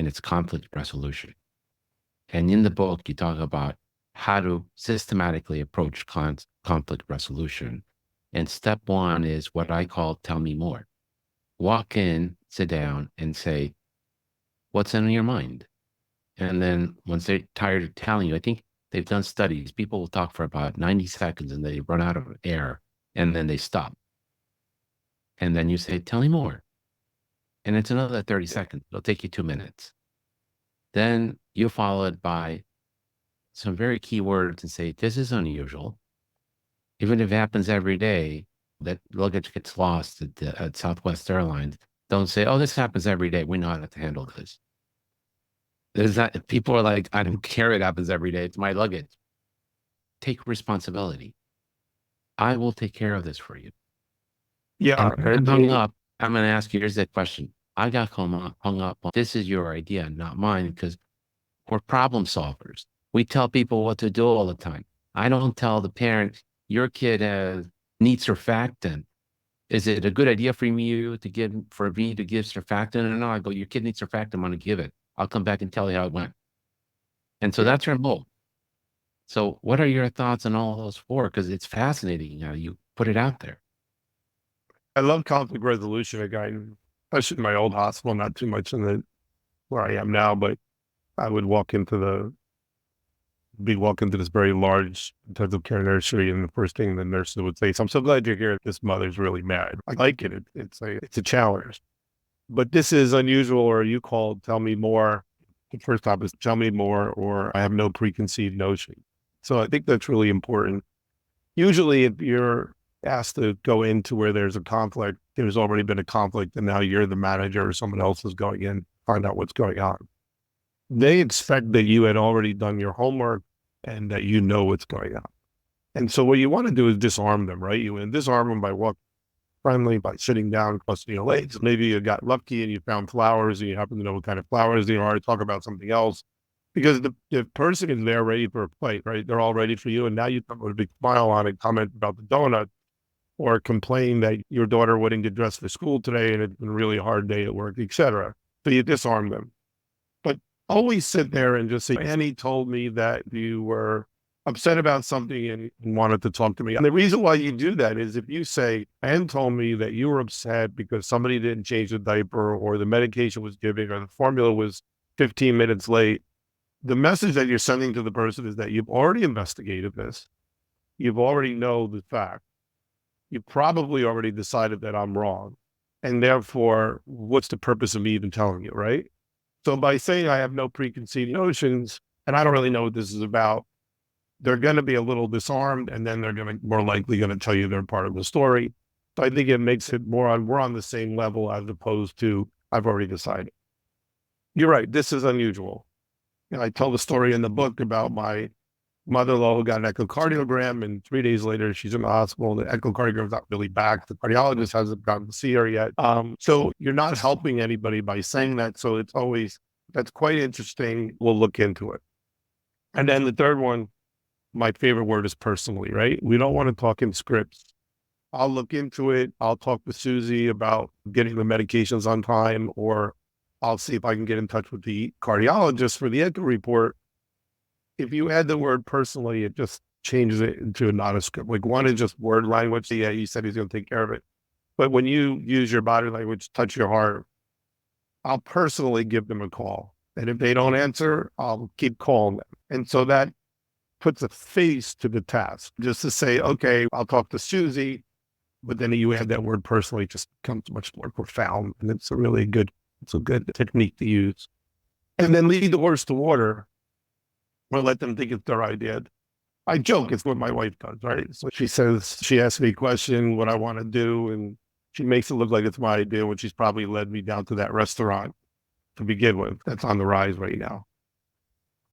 it's conflict resolution. And in the book, you talk about how to systematically approach conflict resolution. And step one is what I call tell me more. Walk in, sit down, and say, what's on your mind? And then once they're tired of telling you, I think they've done studies, people will talk for about 90 seconds and they run out of air and then they stop. And then you say, tell me more. And it's another 30 seconds. It'll take you 2 minutes. Then you follow it by some very key words and say, this is unusual. Even if it happens every day, that luggage gets lost at Southwest Airlines, don't say, oh, this happens every day. We know how to handle this. There's not, people are like, I don't care. It happens every day. It's my luggage. Take responsibility. I will take care of this for you. Yeah. And hung up, I'm going to ask you, here's that question. I got hung up on, this is your idea, not mine, because we're problem solvers. We tell people what to do all the time. I don't tell the parent, your kid needs surfactant. Is it a good idea for me to give surfactant? And no, I go, your kid needs surfactant, I'm going to give it. I'll come back and tell you how it went. And so that's our goal. So what are your thoughts on all those four? Because it's fascinating how you put it out there. I love conflict resolution. Again, especially in my old hospital, not too much in the where I am now, but I would walk into this very large intensive care nursery, and the first thing the nurse would say, "So I'm so glad you're here. This mother's really mad. I like it. It's a challenge, but this is unusual." Or you called, tell me more. The first topic is tell me more, or I have no preconceived notion. So I think that's really important. Usually, if you're asked to go into where there's a conflict, there's already been a conflict, and now you're the manager or someone else is going in, find out what's going on. They expect that you had already done your homework and that you know what's going on. And so what you want to do is disarm them, right? You want to disarm them by walking friendly, by sitting down, crossing your legs. Maybe you got lucky and you found flowers and you happen to know what kind of flowers they are, to talk about something else. Because the person is there ready for a plate, right? They're all ready for you. And now you come with a big smile on and comment about the donut, or complain that your daughter wouldn't get dressed for school today and it's been a really hard day at work, etc. So you disarm them. But always sit there and just say, Annie told me that you were upset about something and wanted to talk to me. And the reason why you do that is if you say, Anne told me that you were upset because somebody didn't change the diaper, or the medication was giving, or the formula was 15 minutes late, the message that you're sending to the person is that you've already investigated this. You've already know the fact. You probably already decided that I'm wrong. And therefore, what's the purpose of me even telling you, right? So by saying I have no preconceived notions, and I don't really know what this is about, they're going to be a little disarmed, and then they're going to more likely going to tell you they're part of the story. So I think it makes it we're on the same level, as opposed to I've already decided. You're right. This is unusual. And I tell the story in the book about my mother-in-law who got an echocardiogram, and 3 days later she's in the hospital. The echocardiogram's not really back. The cardiologist hasn't gotten to see her yet. So you're not helping anybody by saying that. So that's quite interesting. We'll look into it. And then the third one, my favorite word is personally, right? We don't want to talk in scripts. I'll look into it. I'll talk with Susie about getting the medications on time, or I'll see if I can get in touch with the cardiologist for the echo report. If you add the word personally, it just changes it into not a script. Like, one is just word language. Yeah, he said he's going to take care of it. But when you use your body language, touch your heart, I'll personally give them a call. And if they don't answer, I'll keep calling them. And so that puts a face to the task, just to say, okay, I'll talk to Susie. But then you add that word personally, it just becomes much more profound. And it's a good technique to use. And then lead the horse to water, or let them think it's their idea. I joke, it's what my wife does, right? So she asks me a question, what I want to do, and she makes it look like it's my idea, when she's probably led me down to that restaurant to begin with. That's on the rise right now.